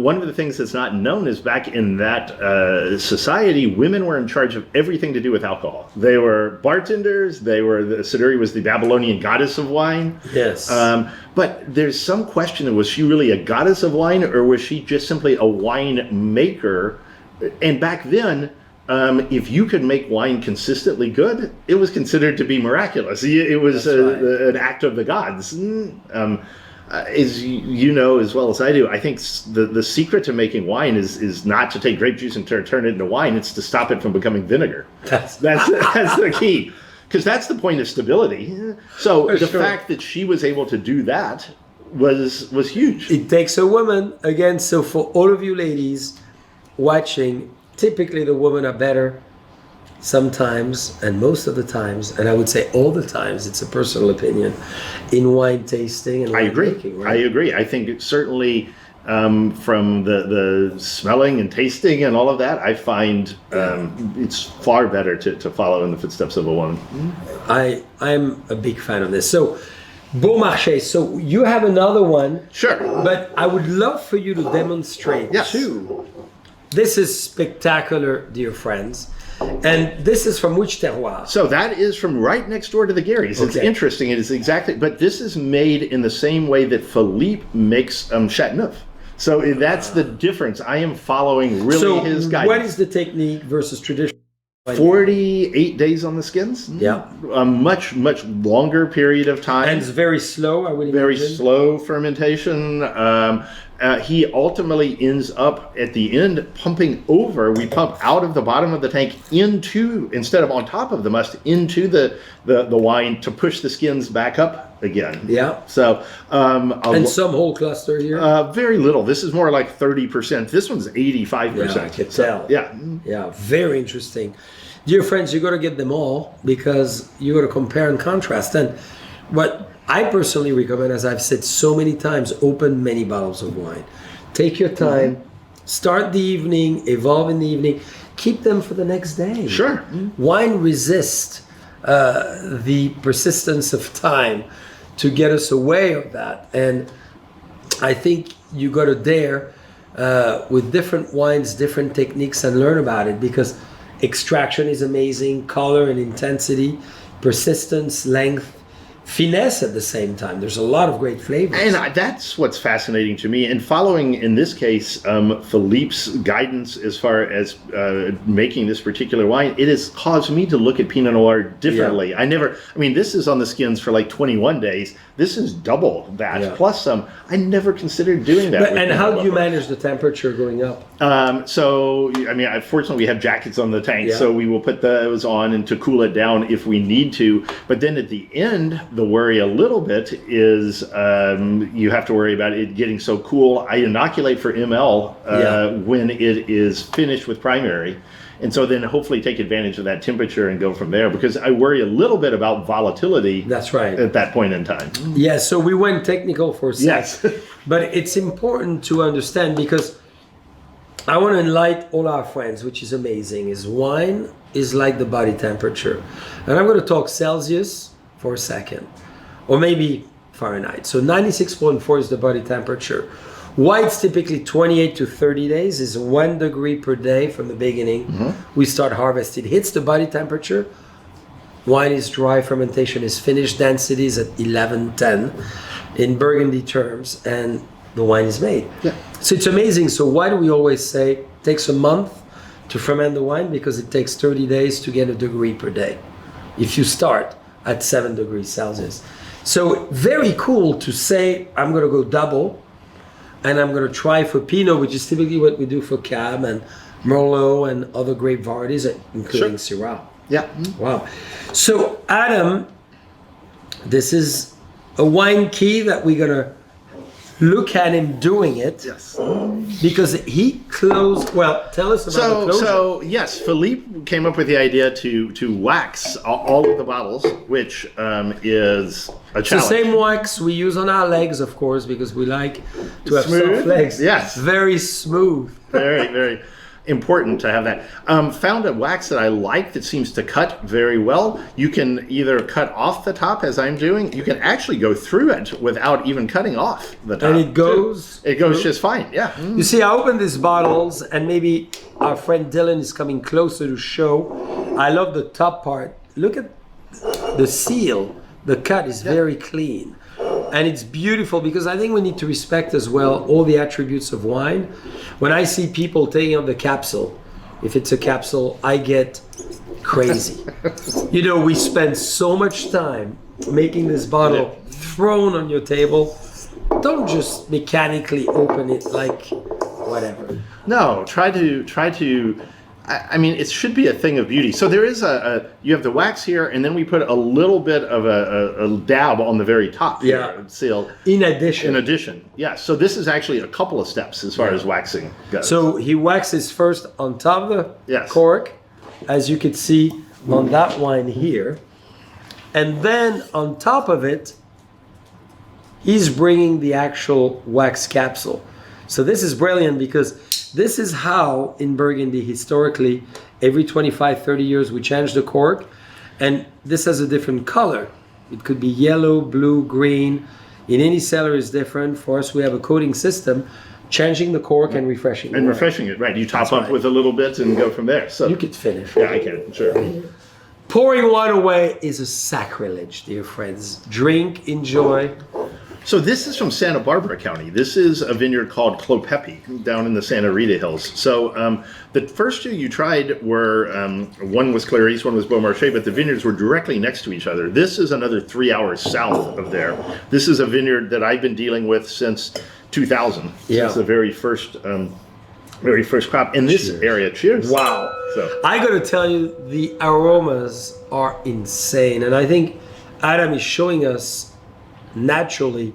one of the things that's not known is back in that society, women were in charge of everything to do with alcohol. They were bartenders. Siduri was the Babylonian goddess of wine. Yes. But there's some question, was she really a goddess of wine, or was she just simply a wine maker? And back then, if you could make wine consistently good, it was considered to be miraculous. It was an act of the gods. As you know as well as I do, I think the secret to making wine is not to take grape juice and turn it into wine. It's to stop it from becoming vinegar. That's the key, because that's the point of stability. So the fact that she was able to do that was huge. It takes a woman, again, so for all of you ladies watching, typically the women are better sometimes, and most of the times, and I would say all the times, it's a personal opinion, in wine tasting and wine making, right? I agree. I think it's certainly from the smelling and tasting and all of that, I find it's far better to follow in the footsteps of a woman. I'm a big fan of this. So, Beau Marche, so you have another one. Sure. But I would love for you to demonstrate too. This is spectacular, dear friends. And this is from which terroir? So that is from right next door to the Garys. It's interesting. It is exactly, but this is made in the same way that Philippe makes Chateauneuf. So that's the difference. I am following his guidance. What is the technique versus traditional? 48 days on the skins. Yeah. A much longer period of time. And it's very slow, I would imagine. Very slow fermentation. He ultimately ends up at the end pumping over. We pump out of the bottom of the tank instead of on top of the must, into the wine to push the skins back up again. Yeah. So and some whole cluster here. Very little. This is more like 30%. This one's 85%. Yeah, I can tell. Yeah. Very interesting. Dear friends, you got to get them all because you got to compare and contrast. And what I personally recommend, as I've said so many times, open many bottles of wine. Take your time, start the evening, evolve in the evening, keep them for the next day. Sure. Wine resists the persistence of time to get us away of that. And I think you got to dare with different wines, different techniques, and learn about it, because extraction is amazing, color and intensity, persistence, length, finesse at the same time. There's a lot of great flavors. And that's what's fascinating to me. And following, in this case, Philippe's guidance as far as making this particular wine, it has caused me to look at Pinot Noir differently. Yeah. This is on the skins for like 21 days. This is double that, plus some. I never considered doing that. And how do you manage the temperature going up? Fortunately, we have jackets on the tank, so we will put those on and to cool it down if we need to. But then at the end, the worry a little bit is you have to worry about it getting so cool. I inoculate for ML when it is finished with primary. And so then hopefully take advantage of that temperature and go from there, because I worry a little bit about volatility. That's right. At that point in time. Yeah, so we went technical for a second. Yes. But it's important to understand, because I want to enlighten all our friends, which is amazing, is wine is like the body temperature. And I'm going to talk Celsius for a second, or maybe Fahrenheit. So 96.4 is the body temperature. White's typically 28 to 30 days, is 1 degree per day from the beginning. Mm-hmm. We start harvest. It hits the body temperature. Wine is dry, fermentation is finished, density is at 11-10 in Burgundy terms, and the wine is made. Yeah. So it's amazing. So why do we always say it takes a month to ferment the wine? Because it takes 30 days to get 1 degree per day if you start at 7 degrees Celsius. So very cool to say, I'm going to go double, and I'm going to try for Pinot, which is typically what we do for Cab and Merlot and other grape varieties, including Syrah. Yeah. Wow. So Adam, this is a wine key that we're going to look at him doing it. Yes. Because he closed, well, tell us about the closure. So yes, Philippe came up with the idea to wax all of the bottles, which is a challenge. It's the same wax we use on our legs, of course, because we like to have smooth soft legs. Yes. Very smooth. Very, very important to have that. Found a wax that I like that seems to cut very well. You can either cut off the top, as I'm doing. You can actually go through it without even cutting off the top. And it goes? It goes just fine, yeah. You see, I opened these bottles, and maybe our friend Dylan is coming closer to show. I love the top part. Look at the seal. The cut is very clean. And it's beautiful, because I think we need to respect as well all the attributes of wine. When I see people taking out the capsule, if it's a capsule, I get crazy. We spend so much time making this bottle thrown on your table. Don't just mechanically open it like whatever. No, try to. It should be a thing of beauty. So there is you have the wax here, and then we put a little bit of a dab on the very top here, seal. In addition. Yeah. So this is actually a couple of steps as far as waxing goes. So he waxes first on top of the cork, as you can see on that wine here. And then on top of it, he's bringing the actual wax capsule. So this is brilliant, because this is how, in Burgundy, historically, every 25, 30 years, we change the cork. And this has a different color. It could be yellow, blue, green. In any cellar is different. For us, we have a coating system, changing the cork and refreshing it. And refreshing it, right. You top up with a little bit and go from there. So you could finish. Yeah, I can, sure. Pouring wine away is a sacrilege, dear friends. Drink, enjoy. So this is from Santa Barbara County. This is a vineyard called Clopepi down in the Santa Rita Hills. So the first two you tried were, one was Clarice, one was Beau Marche, but the vineyards were directly next to each other. This is another 3 hours south of there. This is a vineyard that I've been dealing with since 2000, since the very first crop in this area. Cheers. Wow. So I got to tell you, the aromas are insane. And I think Adam is showing us naturally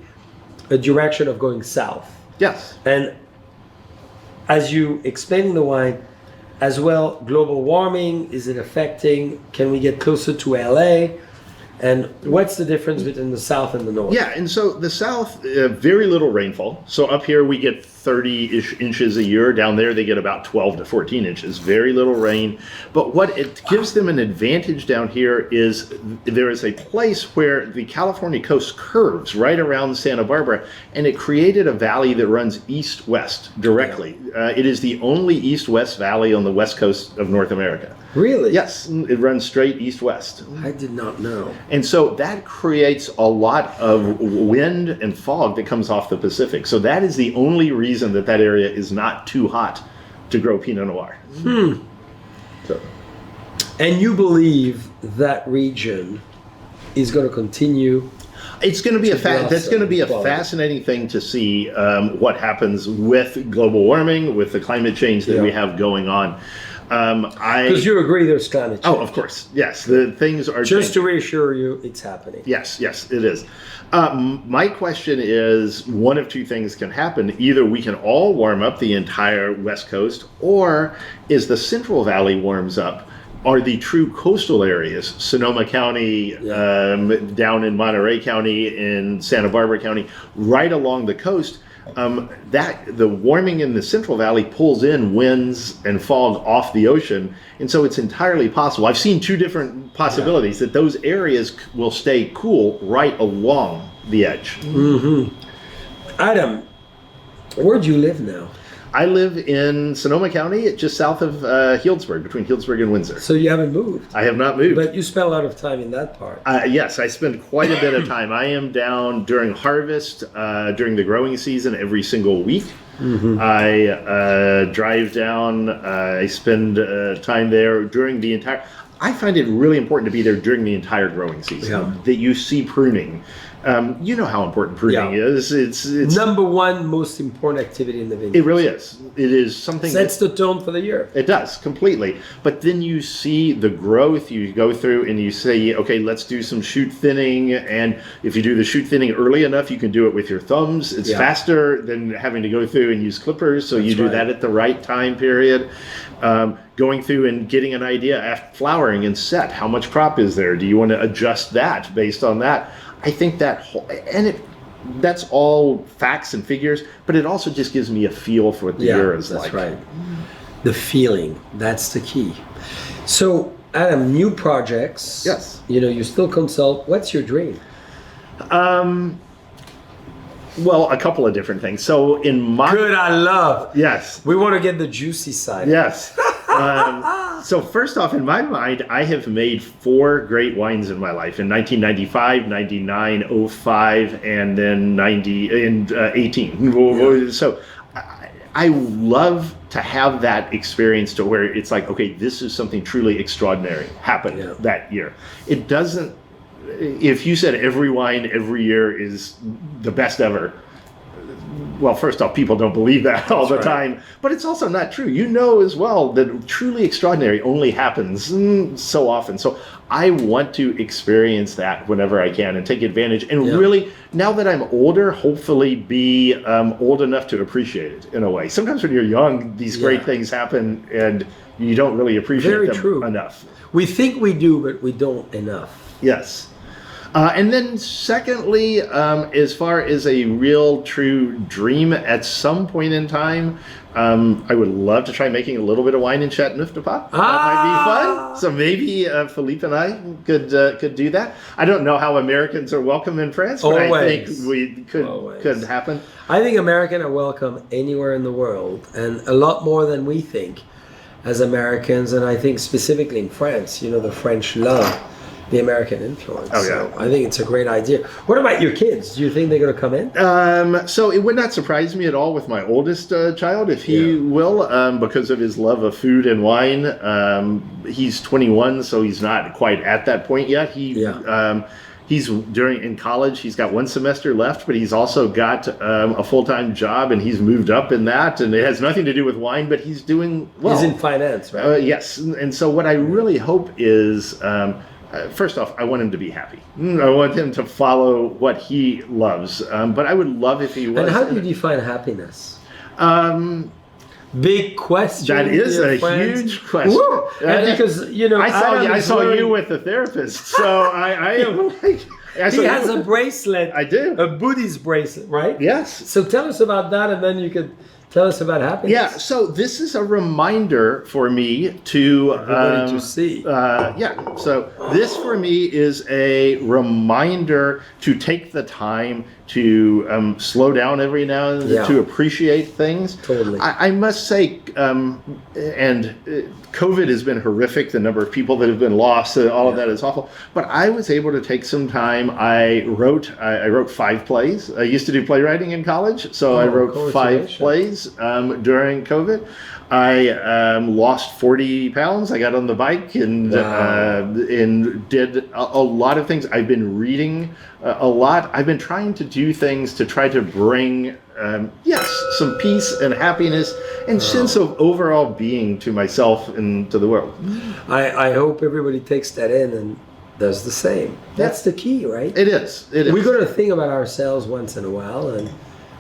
a direction of going south. Yes. And as you explaining the wine as well, global warming, is it affecting, can we get closer to LA? And what's the difference between the south and the north? Yeah, and so the south, very little rainfall. So up here we get 30-ish inches a year. Down there, they get about 12 to 14 inches. Very little rain. But what it gives them an advantage down here is there is a place where the California coast curves right around Santa Barbara, and it created a valley that runs east-west directly. It is the only east-west valley on the west coast of North America. Really? Yes, it runs straight east-west. I did not know. And so that creates a lot of wind and fog that comes off the Pacific. So that is the only reason that that area is not too hot to grow Pinot Noir. So. And you believe that region is going to continue? It's going to be that's going to be a fascinating thing to see what happens with global warming, with the climate change that we have going on. Because you agree there's climate change. Oh, of course. Yes, the things are just to reassure you, it's happening. Yes, it is. My question is, one of two things can happen. Either we can all warm up the entire West Coast, or as the Central Valley warms up, are the true coastal areas, Sonoma County, down in Monterey County, in Santa Barbara County, right along the coast, that the warming in the Central Valley pulls in winds and fog off the ocean, and so it's entirely possible. I've seen two different possibilities that those areas will stay cool right along the edge. Adam, where do you live now? I live in Sonoma County, just south of Healdsburg, between Healdsburg and Windsor. So you haven't moved? I have not moved. But you spend a lot of time in that part. Yes, I spend quite a bit of time. I am down during harvest, during the growing season, every single week. I drive down, I spend time there during the entire... I find it really important to be there during the entire growing season, that you see pruning. You know how important pruning is. It's number one most important activity in the vineyard. It really is. It is something sets the tone for the year. It does, completely. But then you see the growth. You go through and you say, okay, let's do some shoot thinning. And if you do the shoot thinning early enough, you can do it with your thumbs. It's faster than having to go through and use clippers. So you do that at the right time period. Going through and getting an idea after flowering and set. How much crop is there? Do you want to adjust that based on that? I think that's all facts and figures, but it also just gives me a feel for what the year is like. That's right. The feeling, that's the key. So, Adam, new projects. Yes. You still consult. What's your dream? Well, a couple of different things. So in my... Good, I love. Yes. We want to get the juicy side. Yes. So first off, in my mind, I have made 4 great wines in my life. In 1995, 99, 05, and then 90 and 18. So I love to have that experience to where it's like, okay, this is something truly extraordinary happened that year. It doesn't... If you said every wine every year is the best ever, well, first off, people don't believe that all the time, but it's also not true. You know as well that truly extraordinary only happens so often. So I want to experience that whenever I can and take advantage. And really, now that I'm older, hopefully be old enough to appreciate it in a way. Sometimes when you're young, these great things happen and you don't really appreciate them enough. We think we do, but we don't enough. Yes. And then secondly, as far as a real true dream, at some point in time, I would love to try making a little bit of wine in Châteauneuf-du-Pape. That might be fun. So maybe Philippe and I could do that. I don't know how Americans are welcome in France, but I think we could happen. I think Americans are welcome anywhere in the world, and a lot more than we think as Americans. And I think specifically in France, the French love the American influence. Oh, yeah. So I think it's a great idea. What about your kids? Do you think they're going to come in? So it would not surprise me at all with my oldest child, if he will, because of his love of food and wine. He's 21, so he's not quite at that point yet. He's in college. He's got 1 semester left, but he's also got a full-time job, and he's moved up in that. And it has nothing to do with wine, but he's doing well. He's in finance, right? Yes. And so what I really hope is... first off, I want him to be happy. I want him to follow what he loves. But I would love if he was... And how do you define happiness? Big question. That is a huge question. And because, I saw you with the therapist. So I am like... He has a bracelet. I do. A Buddhist bracelet, right? Yes. So tell us about that, and then you could tell us about happiness. Yeah, so this is a reminder for me to Everybody to see. So this for me is a reminder to take the time to slow down every now and then, to appreciate things. Totally. I must say, COVID has been horrific. The number of people that have been lost, all of that is awful. But I was able to take some time. I wrote 5 plays. I used to do playwriting in college, so I wrote 5 plays during COVID. I lost 40 pounds. I got on the bike and did a lot of things. I've been reading a lot. I've been trying to do things to try to bring, some peace and happiness and sense of overall being to myself and to the world. I hope everybody takes that in and does the same. That's the key, right? It is. We're going to think about ourselves once in a while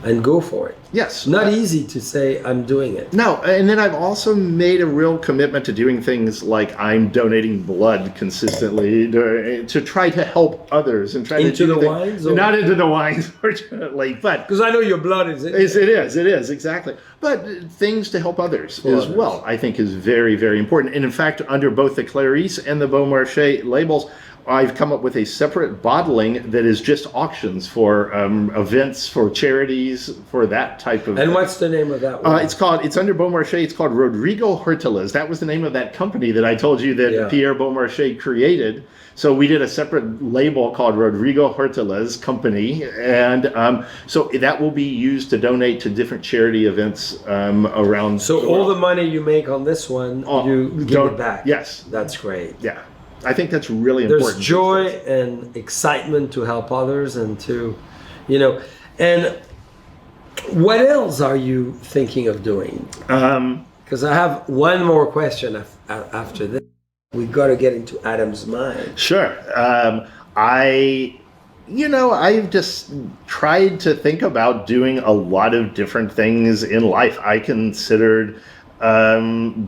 and go for it. Yes. Not easy to say I'm doing it. No, and then I've also made a real commitment to doing things like I'm donating blood consistently to try to help others and try into the wines. Not into the wines, fortunately, but because I know your blood is. It is exactly. But things to help others well, I think is very, very important. And in fact, under both the Clarice and the Beau Marche labels, I've come up with a separate bottling that is just auctions for events, for charities, for that type of. And what's the name of that one? It's under Beau Marche. It's called Rodrigo Hortelas. That was the name of that company that I told you that Pierre Beau Marche created. So we did a separate label called Rodrigo Hortelas Company, and so that will be used to donate to different charity events around. So all the money you make on this one, you give it back. Yes, that's great. Yeah. I think that's really important. There's joy and excitement to help others and to, and what else are you thinking of doing? Because I have one more question after this. We've got to get into Adam's mind. Sure. I've just tried to think about doing a lot of different things in life. I considered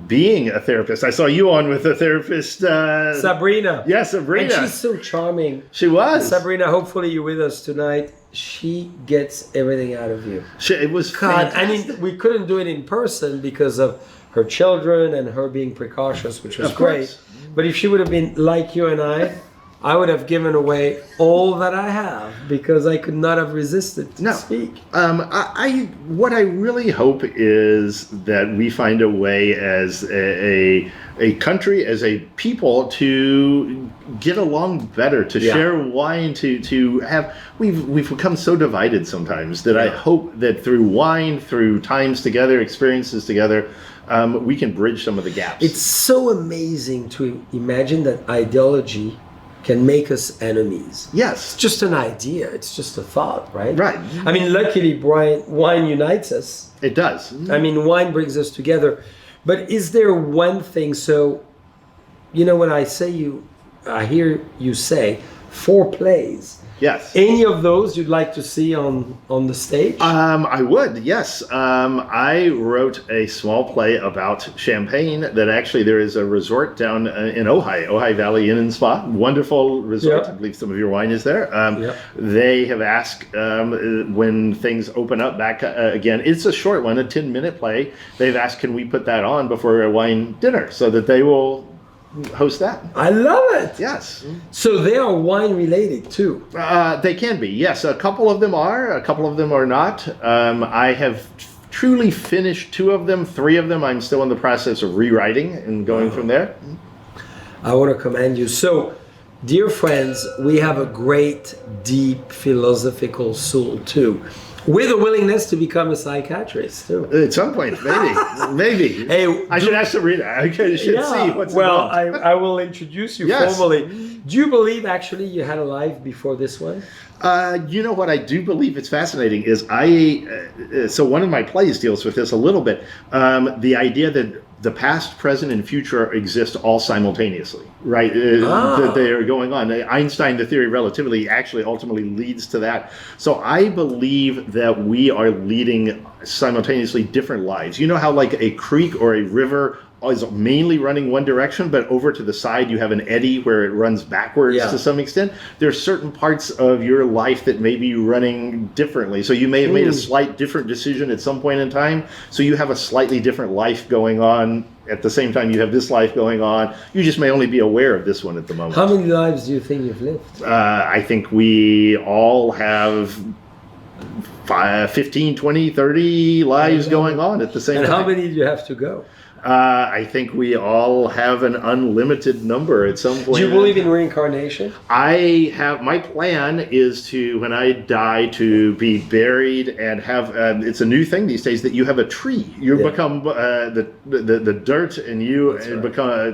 being a therapist. I saw you on with a therapist, Sabrina. Yeah, Sabrina. And she's so charming. She was. Sabrina, hopefully you're with us tonight. She gets everything out of you. It was fantastic. I mean, we couldn't do it in person because of her children and her being precautious, which was great. But if she would have been like you and I would have given away all that I have because I could not have resisted to speak. What I really hope is that we find a way as a country, as a people, to get along better, to share wine, to have. We've become so divided sometimes that I hope that through wine, through times together, experiences together, we can bridge some of the gaps. It's so amazing to imagine that ideology can make us enemies. Yes. It's just an idea. It's just a thought, right? Right. I mean, luckily, wine unites us. It does. I mean, wine brings us together. But is there one thing? So, when I hear you say 4 plays. Yes. Any of those you'd like to see on the stage? I would, yes. I wrote a small play about Champagne that actually there is a resort down in Ojai Valley Inn and Spa. Wonderful resort. I believe some of your wine is there. They have asked when things open up back again. It's a short one, a 10-minute play. They've asked, can we put that on before a wine dinner so that they will host that. I love it. Yes. So they are wine related too. They can be. Yes. A couple of them are. A couple of them are not. I have truly finished 2 of them. 3 of them I'm still in the process of rewriting and going from there. I want to commend you. So, dear friends, we have a great, deep philosophical soul too. With a willingness to become a psychiatrist too. At some point, maybe. Hey, I should ask Sabrina. I should see what's involved. I will introduce you formally. Do you believe actually you had a life before this one? What I do believe it's fascinating is so one of my plays deals with this a little bit. The idea that the past, present, and future exist all simultaneously, right? That they are going on. Einstein, the theory of relativity, actually ultimately leads to that. So I believe that we are leading simultaneously different lives. You know how like a creek or a river is mainly running one direction, but over to the side you have an eddy where it runs backwards to some extent. There's certain parts of your life that may be running differently. So you may have made a slight different decision at some point in time. So you have a slightly different life going on at the same time you have this life going on. You just may only be aware of this one at the moment. How many lives do you think you've lived? I think we all have 15, 20, 30 lives going on at the same time. And how many do you have to go? I think we all have an unlimited number at some point. Do you believe in reincarnation? My plan is to, when I die, to be buried and have, it's a new thing these days that you have a tree. You become the dirt and you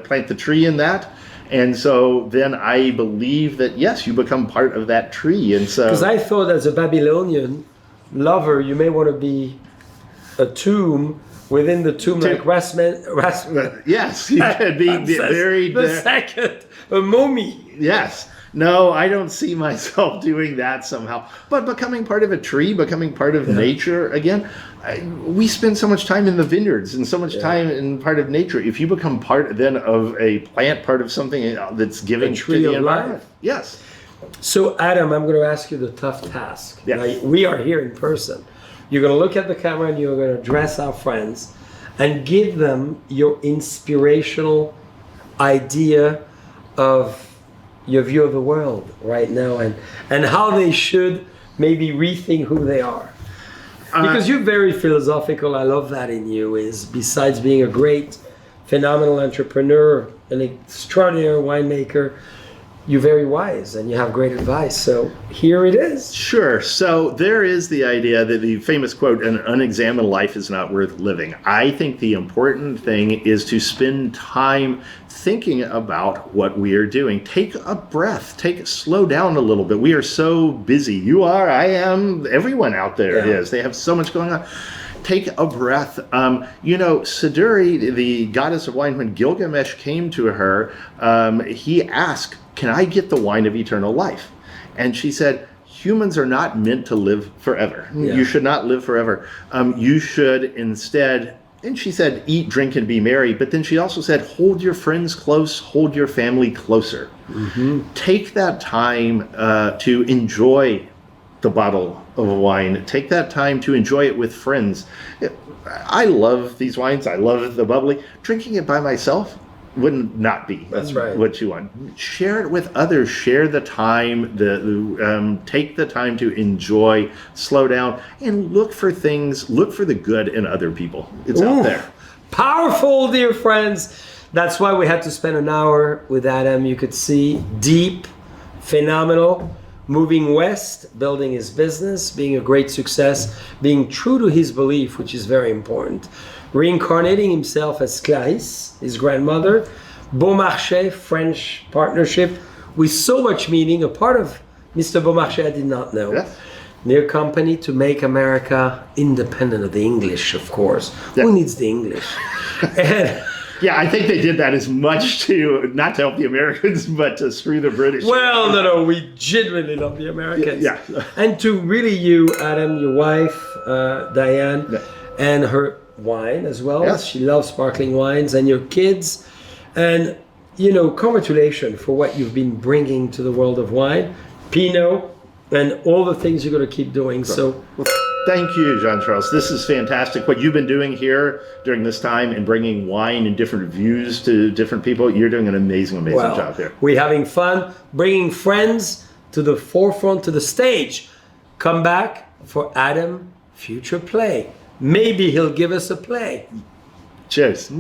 plant the tree in that. And so then I believe that, yes, you become part of that tree. And so, because I thought as a Babylonian lover, you may want to be a tomb within the tomb, like Rasmus. Yes, you could be buried the there. Second, a mummy. Yes. No, I don't see myself doing that somehow. But becoming part of a tree, becoming part of nature, again, we spend so much time in the vineyards and so much time in part of nature. If you become part then of a plant, part of something that's giving a tree to the of environment. life. Yes. So, Adam, I'm going to ask you the tough task. Yes. Now, we are here in person. You're going to look at the camera and you're going to address our friends and give them your inspirational idea of your view of the world right now and how they should maybe rethink who they are. Because you're very philosophical. I love that in you, is besides being a great, phenomenal entrepreneur, an extraordinary winemaker, you're very wise and you have great advice. So here it is. Sure. So there is the idea that the famous quote, an unexamined life is not worth living. I think the important thing is to spend time thinking about what we are doing. Take a breath. slow down a little bit. We are so busy. You are, I am, everyone out there is. They have so much going on. Take a breath. Siduri, the goddess of wine, when Gilgamesh came to her, he asked, can I get the wine of eternal life? And she said, humans are not meant to live forever. Yeah. You should not live forever. You should instead, and she said, eat, drink, and be merry. But then she also said, hold your friends close, hold your family closer. Mm-hmm. Take that time to enjoy the bottle of wine. Take that time to enjoy it with friends. I love these wines. I love the bubbly. Drinking it by myself wouldn't not be what you want. Share it with others. Share the time. Take the time to enjoy. Slow down and look for things. Look for the good in other people. It's out there. Powerful, dear friends. That's why we had to spend an hour with Adam. You could see deep, phenomenal. Moving west, building his business, being a great success, being true to his belief, which is very important. Reincarnating himself as Clarice, his grandmother. Beau Marche, French partnership with so much meaning. A part of Mr. Beau Marche I did not know. Yes. Their company to make America independent of the English, of course. Yeah. Who needs the English? Yeah, I think they did that as much to, not to help the Americans, but to screw the British. Well, no, we genuinely love the Americans. Yeah. And to really you, Adam, your wife, Diane, and her wine as well. Yes. She loves sparkling wines, and your kids. And, congratulations for what you've been bringing to the world of wine, Pinot, and all the things you're going to keep doing. So. Thank you, Jean-Charles. This is fantastic. What you've been doing here during this time and bringing wine and different views to different people, you're doing an amazing job here. We're having fun, bringing friends to the forefront, to the stage. Come back for Adam Future Play. Maybe he'll give us a play. Cheers.